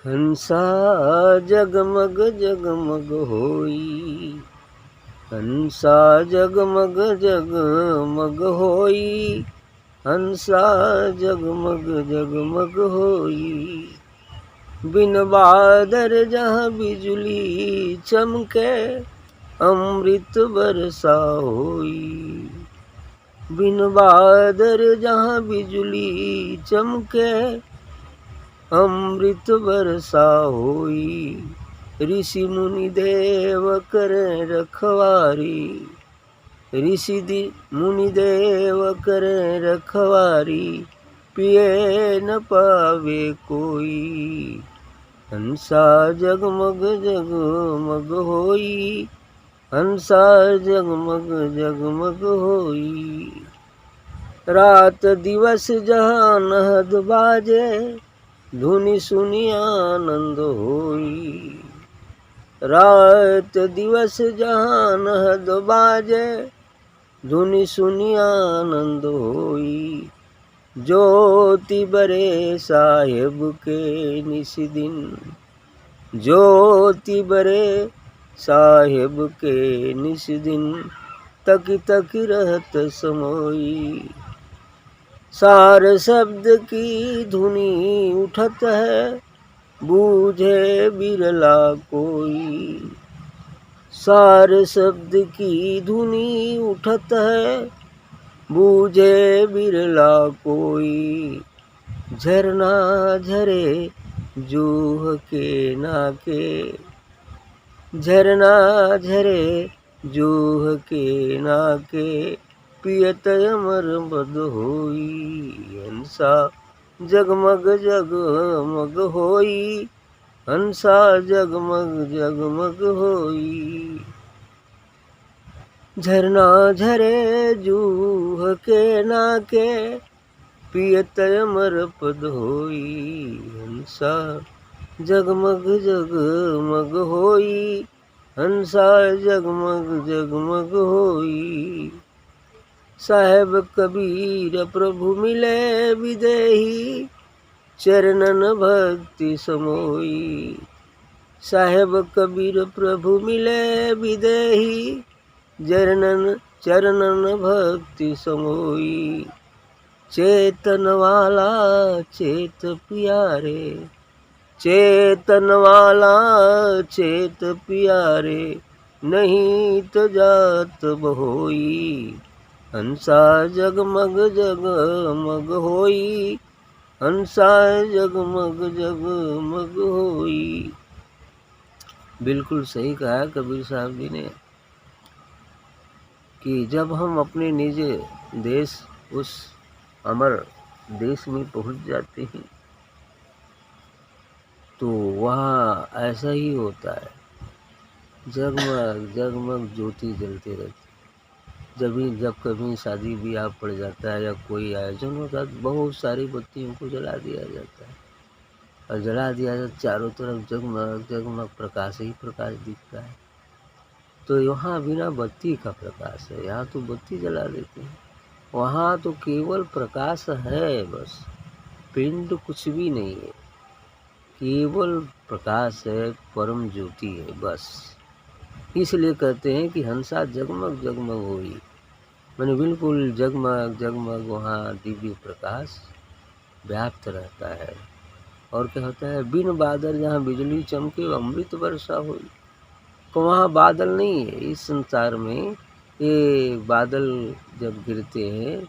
हंसा जगमग जगमग होई, हंसा जगमग जगमग होई, हंसा जगमग जगमग होई। बिन बादर जहाँ बिजली चमके, अमृत बरसा होई। बिन बादर जहाँ बिजली चमके, अमृत बरसा होई। ऋषि मुनि देव करें रखवारी, ऋषि मुनि देव करें रखवारी, पिए न पावे कोई। हंसा जगमग जगमग होई, हंसा जगमग जगमग होई। रात दिवस जहाँ नहद बाजे, धुनि सुनि आनंद होई। रात दिवस जहाँ नहद बाजे, धुनि सुनि आनंद होई। ज्योति बरे साहेब के निस दिन, ज्योति बरे साहेब के निस दिन, तक तक रहत समोई। सार शब्द की धुनी उठत है, बूझे बिरला कोई। सार शब्द की धुनी उठत है, बूझे बिरला कोई। झरना झरे जूह के नाके, झरना झरे जूह के नाके, पियत अमर मद होई। हंसा जगमग जगमग होई, हंसा जगमग जगमग होई। झरना झरे जूह के नाके, पियत अमर पद होई। हंसा जगमग जगमग होई, हंसा जगमग जगमग होई। साहेब कबीर प्रभु मिले विदेही, चरणन भक्ति समोई। साहेब कबीर प्रभु मिले विदेही, चरणन भक्ति समोई। चेतन वाला चेत प्यारे, चेतन वाला चेत प्यारे, नहीं तो जात बहोई। हंसा जगमग जगमग होई, हंसा जगमग जगमग होई। बिल्कुल सही कहा कबीर साहब जी ने कि जब हम अपने निज देश, उस अमर देश में पहुंच जाते हैं तो वहाँ ऐसा ही होता है, जगमग जगमग ज्योति जलते रहती। जब कभी शादी ब्याह पड़ जाता है या कोई आयोजन होता है, बहुत सारी बत्तियों को जला दिया जाता है और जला दिया जाता, चारों तरफ जगमग जगमग प्रकाश ही प्रकाश दिखता है। तो यहाँ बिना बत्ती का प्रकाश है, यहाँ तो बत्ती जला देते हैं। वहाँ तो केवल प्रकाश है, बस पिंड कुछ भी नहीं है, केवल प्रकाश है, परम ज्योति है बस। इसलिए कहते हैं कि हंसा जगमग जगमग होई, मैंने बिल्कुल जगमग जगमग वहाँ दिव्य प्रकाश व्याप्त रहता है। और क्या होता है, बिन बादल जहाँ बिजली चमके, अमृत वर्षा होई। तो वहाँ बादल नहीं है इस संसार में। ये बादल जब गिरते हैं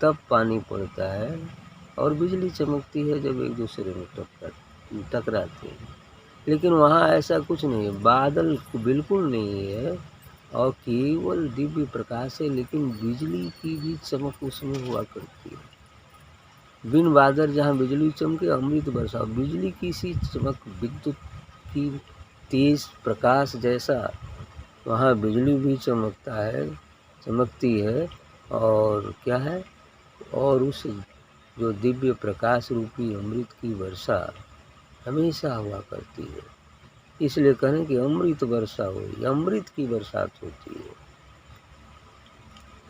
तब पानी पड़ता है और बिजली चमकती है जब एक दूसरे में टकराते हैं। लेकिन वहाँ ऐसा कुछ नहीं है, बादल बिल्कुल नहीं है और केवल दिव्य प्रकाश है, लेकिन बिजली की भी चमक उसमें हुआ करती है। बिन बादल जहाँ बिजली चमके, अमृत बरसा। बिजली की सी चमक, विद्युत की तेज प्रकाश जैसा वहाँ बिजली भी चमकती है। और क्या है, और उस जो दिव्य प्रकाश रूपी अमृत की वर्षा हमेशा हुआ करती है। इसलिए कहें कि अमृत वर्षा हुई, अमृत की बरसात होती है।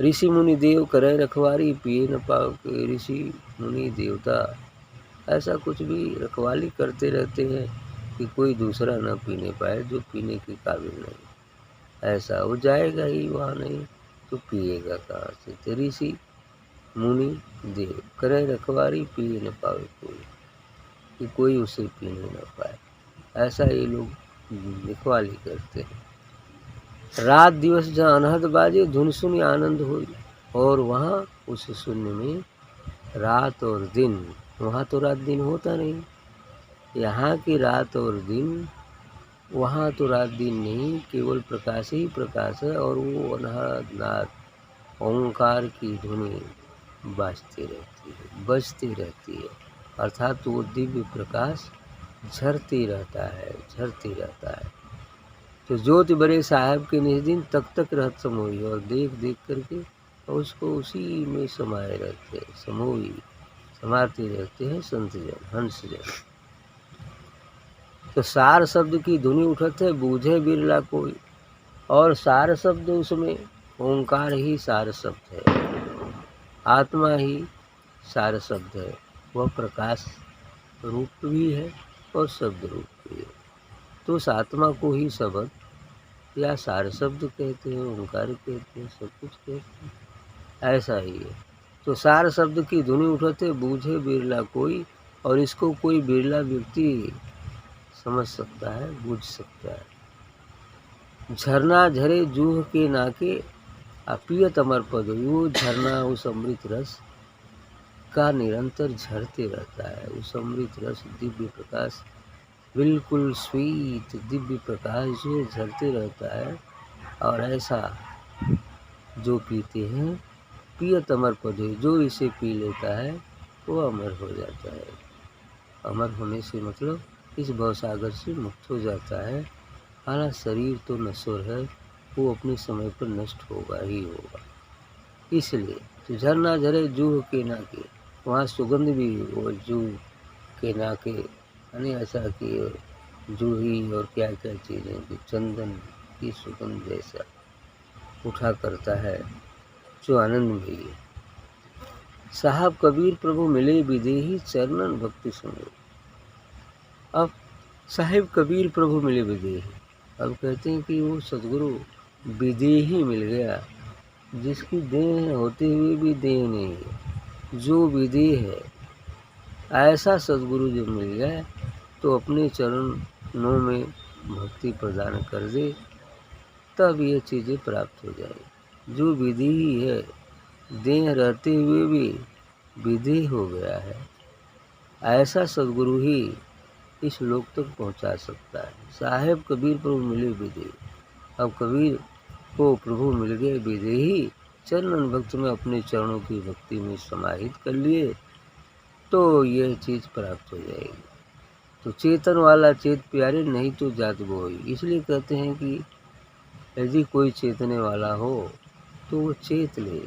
ऋषि मुनि देव करे रखवारी, पिए न पावे। ऋषि मुनि देवता ऐसा कुछ भी रखवाली करते रहते हैं कि कोई दूसरा न पीने पाए जो पीने के काबिल नहीं। ऐसा वो जाएगा ही वहाँ नहीं तो पिएगा कहाँ से। तेरी सी मुनि देव करे रखवारी, पिए न पावे कोई, कि कोई उसे पीने न पाए। ऐसा ये लोग लिखवाली करते हैं। रात दिवस जहाँ अनहद बाजे, धुन सुनी आनंद होई। और वहाँ उस शून्य में रात और दिन, वहाँ तो रात दिन होता नहीं, यहाँ की रात और दिन, वहाँ तो रात दिन नहीं, केवल प्रकाश ही प्रकाश है। और वो अनहद नाद ओंकार की धुनी बाजती रहती है, बजती रहती है। अर्थात वो दिव्य प्रकाश झरती रहता है, झरती रहता है। तो ज्योति बड़े साहब के निज दिन तक तक रहत समोई, और देख देख करके उसको उसी में समाये रहते हैं, समोई समाते रहते हैं संत जन, हंस जन। तो सार शब्द की धुनी उठत है, बूझे बिरला कोई। और सार शब्द उसमें ओंकार ही सार शब्द है, आत्मा ही सार शब्द है। वह प्रकाश रूप भी है और शब्द रूप भी है। तो उस आत्मा को ही शब्द या सार शब्द कहते हैं, ओंकार कहते हैं, सब कुछ कहते हैं। ऐसा ही है। तो सार शब्द की धुनी उठते बूझे बिरला कोई, और इसको कोई बिरला व्यक्ति समझ सकता है, बूझ सकता है। झरना झरे जूह के नाके, पियत अमर पद। वो झरना उस अमृत रस का निरंतर झरते रहता है। उस अमृत रस दिव्य प्रकाश, बिल्कुल स्वीट दिव्य प्रकाश जो झरते रहता है। और ऐसा जो पीते हैं, पियत अमर पदे, जो इसे पी लेता है वो अमर हो जाता है। अमर होने से मतलब इस भवसागर से मुक्त हो जाता है। हालांकि शरीर तो नश्वर है, वो अपने समय पर नष्ट होगा ही होगा। इसलिए तो झरना झरे जूह के नाके, वहाँ सुगंध भी वो जूह के नाके, यानी ऐसा कि जूही और क्या क्या चीज़ें कि चंदन की सुगंध जैसा उठा करता है, जो आनंद भी है। साहब कबीर प्रभु मिले विदेही, चरणन भक्ति सुनो। अब साहिब कबीर प्रभु मिले विदेही। अब कहते हैं कि वो सदगुरु विदेही मिल गया, जिसकी देह होते हुए भी देह नहीं है, जो विदेह है। ऐसा सदगुरु जब मिल जाए तो अपने चरणों में भक्ति प्रदान कर दे, तब ये चीज़ें प्राप्त हो जाए। जो विदेही है, देह रहते हुए भी विदेह हो गया है, ऐसा सदगुरु ही इस लोक तक पहुंचा सकता है। साहेब कबीर प्रभु मिले विदेही। अब कबीर को प्रभु मिल गए विदेही, चरणन भक्त में अपने चरणों की भक्ति में समाहित कर लिए, तो यह चीज़ प्राप्त हो जाएगी। तो चेतन वाला चेत प्यारे, नहीं तो जात बोई। इसलिए कहते हैं कि यदि कोई चेतने वाला हो तो वो चेत ले,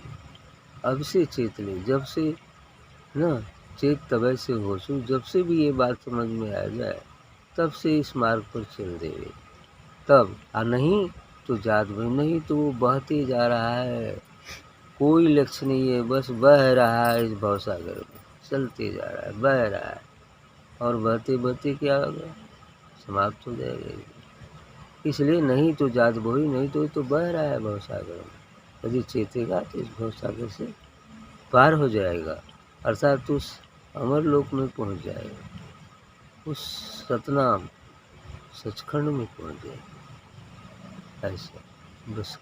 अब से चेत ले, जब से ना चेत तबे से होशु, जब से भी ये बात समझ में आ जाए तब से इस मार्ग पर चल देवे, तब नहीं तो जात भाई, नहीं तो वो बहते जा रहा है, कोई लक्ष्य नहीं है, बस बह रहा है इस भवसागर में, चलते जा रहा है, बह रहा है। और बहते बहते क्या होगा, समाप्त हो जाएगा। इसलिए नहीं तो जात बोई, नहीं तो बह रहा है भवसागर में। यदि चेतेगा तो इस भवसागर से पार हो जाएगा, अर्थात उस अमर लोक में पहुंच जाएगा, उस सतनाम सचखंड में पहुंच जाएगा। ऐसा बस।